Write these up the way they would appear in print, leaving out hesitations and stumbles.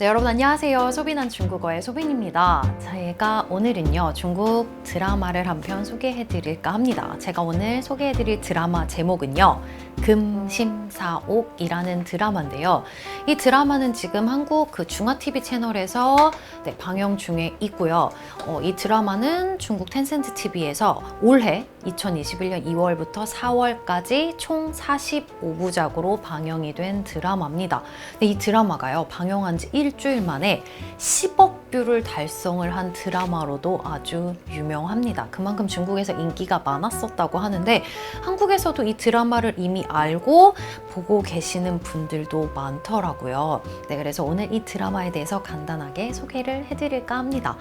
네, 여러분 안녕하세요. 소비난 중국어의 소빈입니다. 제가 오늘은요, 중국 드라마를 한 편 소개해 드릴까 합니다. 제가 오늘 소개해 드릴 드라마 제목은요, 금심사옥이라는 드라마인데요. 이 드라마는 지금 한국 그 중화TV 채널에서 방영 중에 있고요. 이 드라마는 중국 텐센트 TV에서 올해 2021년 2월부터 4월까지 총 45부작으로 방영이 된 드라마입니다. 근데 이 드라마가요, 방영한 지 일주일 만에 10억 뷰를 달성을 한 드라마로도 아주 유명합니다. 그만큼 중국에서 인기가 많았었다고 하는데, 한국에서도 이 드라마를 이미 알고 보고 계시는 분들도 많더라고요. 네, 그래서 오늘 이 드라마에 대해서 간단하게 소개를 해드릴까 합니다.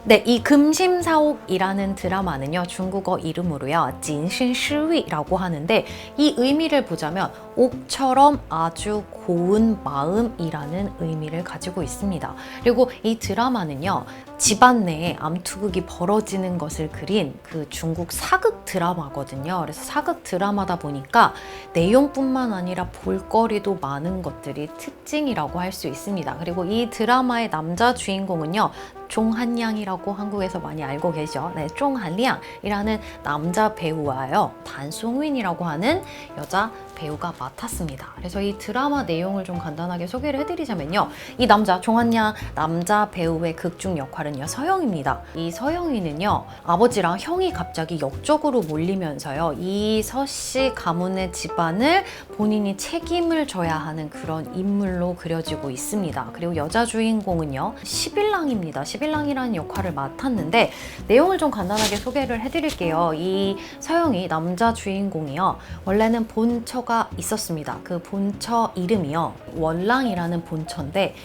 네, 이 금심사옥이라는 드라마는요, 중국어 이름으로요, 진신시위라고 하는데, 이 의미를 보자면 옥처럼 아주 고운 마음이라는 의미를 가지고 있습니다. 그리고 이 드라마는요, 집안 내에 암투극이 벌어지는 것을 그린 그 중국 사극 드라마거든요. 그래서 사극 드라마다 보니까 내용뿐만 아니라 볼거리도 많은 것들이 특징이라고 할 수 있습니다. 그리고 이 드라마의 남자 주인공은요, 종한량이라고 한국에서 많이 알고 계시죠? 네, 종한량이라는 남자 배우와요, 단송윈이라고 하는 여자 배우가 맡았습니다. 그래서 이 드라마 내용을 좀 간단하게 소개를 해드리자면요, 이 남자 종한량 남자 배우의 극중 역할은요, 서영입니다. 이 서영이는요, 아버지랑 형이 갑자기 역적으로 몰리면서요, 이 서씨 가문의 집안을 본인이 책임을 져야 하는 그런 인물로 그려지고 있습니다. 그리고 여자 주인공은요, 11랑입니다. 11랑이라는 역할을 맡았는데, 내용을 좀 간단하게 소개를 해드릴게요. 이 서영이 남자 주인공이요, 원래는 본처가 있었습니다. 그 본처 이름이요, 원랑이라는 본처인데,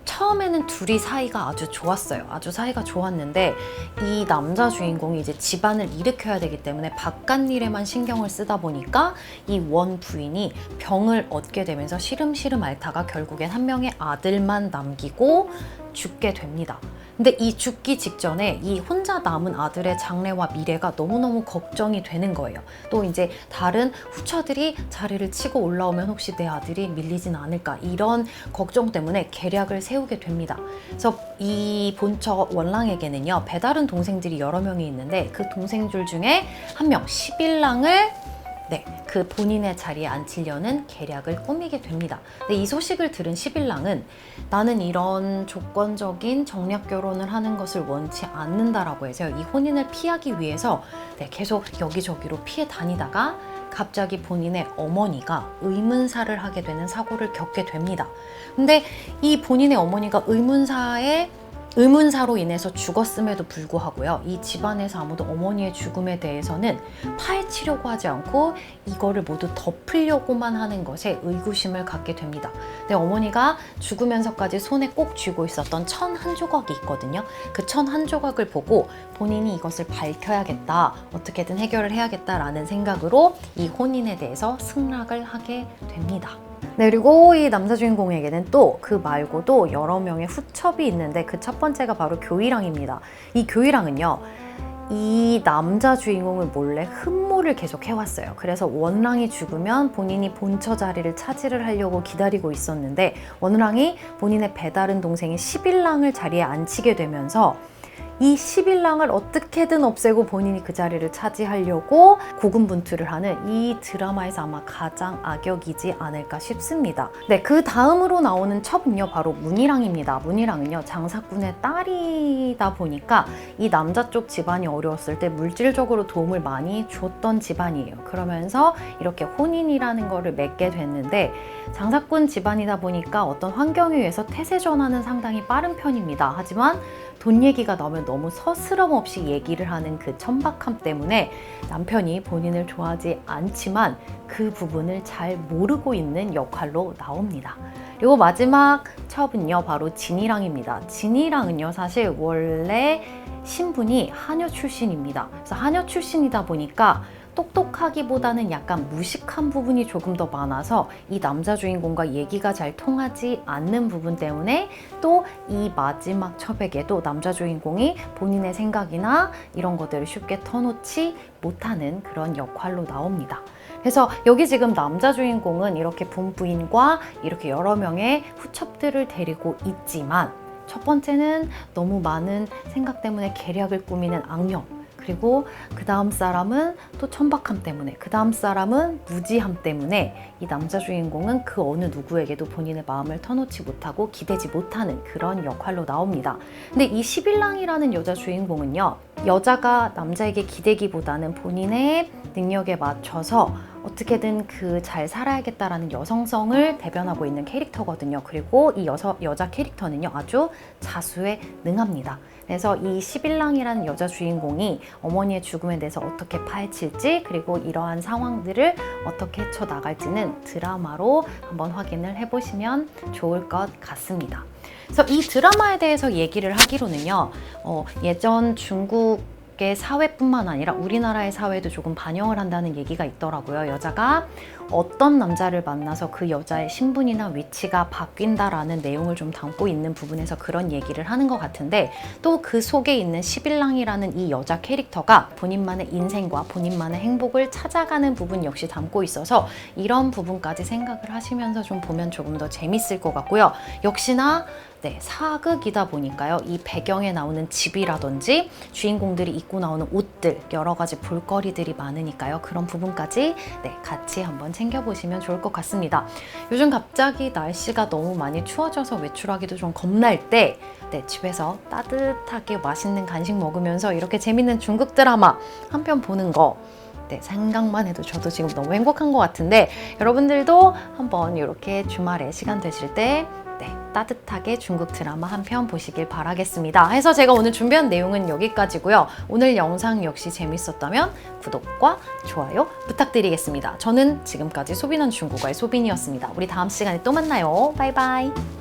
처음에는 둘이 사이가 아주 좋았어요. 아주 사이가 좋았는데, 이 남자 주인공이 이제 집안을 일으켜야 되기 때문에 바깥일에만 신경을 쓰다 보니까 이 원 부인이 병을 얻게 되면서 시름시름 앓다가 결국엔 한 명의 아들만 남기고 죽게 됩니다. 근데 이 죽기 직전에 이 혼자 남은 아들의 장래와 미래가 너무너무 걱정이 되는 거예요. 또 이제 다른 후처들이 자리를 치고 올라오면 혹시 내 아들이 밀리진 않을까, 이런 걱정 때문에 계략을 세우게 됩니다. 그래서 이 본처 원랑에게는요, 배다른 동생들이 여러 명이 있는데, 그 동생들 중에 한 명, 11랑을 그 본인의 자리에 앉히려는 계략을 꾸미게 됩니다. 근데 이 소식을 들은 11랑은 나는 이런 조건적인 정략 결혼을 하는 것을 원치 않는다라고 해서 이 혼인을 피하기 위해서 계속 여기저기로 피해 다니다가 갑자기 본인의 어머니가 의문사를 하게 되는 사고를 겪게 됩니다. 근데 이 본인의 어머니가 의문사로 인해서 죽었음에도 불구하고요, 이 집안에서 아무도 어머니의 죽음에 대해서는 파헤치려고 하지 않고 이거를 모두 덮으려고만 하는 것에 의구심을 갖게 됩니다. 근데 어머니가 죽으면서까지 손에 꼭 쥐고 있었던 천 한 조각이 있거든요. 그 천 한 조각을 보고 본인이 이것을 밝혀야겠다, 어떻게든 해결을 해야겠다라는 생각으로 이 혼인에 대해서 승낙을 하게 됩니다. 네, 그리고 이 남자 주인공에게는 또 그 말고도 여러 명의 후첩이 있는데, 그 첫 번째가 바로 교이랑입니다. 이 교이랑은요, 이 남자 주인공을 몰래 흠모를 계속 해왔어요. 그래서 원랑이 죽으면 본인이 본처 자리를 차지를 하려고 기다리고 있었는데, 원랑이 본인의 배다른 동생인 11랑을 자리에 앉히게 되면서 이 11랑을 어떻게든 없애고 본인이 그 자리를 차지하려고 고군분투를 하는 이 드라마에서 아마 가장 악역이지 않을까 싶습니다. 네, 그 다음으로 나오는 첩은요, 바로 문희랑입니다. 문희랑은요, 장사꾼의 딸이다 보니까 이 남자 쪽 집안이 어려웠을 때 물질적으로 도움을 많이 줬던 집안이에요. 그러면서 이렇게 혼인이라는 거를 맺게 됐는데, 장사꾼 집안이다 보니까 어떤 환경에 의해서 태세 전환은 상당히 빠른 편입니다. 하지만 돈 얘기가 나오면 너무 서스럼 없이 얘기를 하는 그 천박함 때문에 남편이 본인을 좋아하지 않지만 그 부분을 잘 모르고 있는 역할로 나옵니다. 그리고 마지막 첩은요, 바로 진이랑입니다. 진이랑은요, 사실 원래 신분이 하녀 출신입니다. 그래서 하녀 출신이다 보니까 똑똑하기보다는 약간 무식한 부분이 조금 더 많아서 이 남자 주인공과 얘기가 잘 통하지 않는 부분 때문에 또 이 마지막 처백에도 남자 주인공이 본인의 생각이나 이런 것들을 쉽게 터놓지 못하는 그런 역할로 나옵니다. 그래서 여기 지금 남자 주인공은 이렇게 본부인과 이렇게 여러 명의 후첩들을 데리고 있지만 첫 번째는 너무 많은 생각 때문에 계략을 꾸미는 악령, 그리고 그 다음 사람은 또 천박함 때문에, 그 다음 사람은 무지함 때문에 이 남자 주인공은 그 어느 누구에게도 본인의 마음을 터놓지 못하고 기대지 못하는 그런 역할로 나옵니다. 근데 이 11랑이라는 여자 주인공은요, 여자가 남자에게 기대기보다는 본인의 능력에 맞춰서 어떻게든 그 잘 살아야겠다라는 여성성을 대변하고 있는 캐릭터거든요. 그리고 이 여자 캐릭터는요, 아주 자수에 능합니다. 그래서 이 11랑이라는 여자 주인공이 어머니의 죽음에 대해서 어떻게 파헤칠지, 그리고 이러한 상황들을 어떻게 헤쳐나갈지는 드라마로 한번 확인을 해보시면 좋을 것 같습니다. 그래서 이 드라마에 대해서 얘기를 하기로는요, 예전 중국의 사회뿐만 아니라 우리나라의 사회도 조금 반영을 한다는 얘기가 있더라고요. 여자가 어떤 남자를 만나서 그 여자의 신분이나 위치가 바뀐다라는 내용을 좀 담고 있는 부분에서 그런 얘기를 하는 것 같은데, 또 그 속에 있는 11랑이라는 이 여자 캐릭터가 본인만의 인생과 본인만의 행복을 찾아가는 부분 역시 담고 있어서 이런 부분까지 생각을 하시면서 좀 보면 조금 더 재밌을 것 같고요. 역시나 사극이다 보니까요, 이 배경에 나오는 집이라든지 주인공들이 입고 나오는 옷들, 여러 가지 볼거리들이 많으니까요. 그런 부분까지 같이 한번 챙겨보시면 좋을 것 같습니다. 요즘 갑자기 날씨가 너무 많이 추워져서 외출하기도 좀 겁날 때 집에서 따뜻하게 맛있는 간식 먹으면서 이렇게 재밌는 중국 드라마 한 편 보는 거, 생각만 해도 저도 지금 너무 행복한 것 같은데, 여러분들도 한번 이렇게 주말에 시간 되실 때 따뜻하게 중국 드라마 한 편 보시길 바라겠습니다. 해서 제가 오늘 준비한 내용은 여기까지고요. 오늘 영상 역시 재밌었다면 구독과 좋아요 부탁드리겠습니다. 저는 지금까지 소비넌 중국어의 소빈이었습니다. 우리 다음 시간에 또 만나요. 바이바이.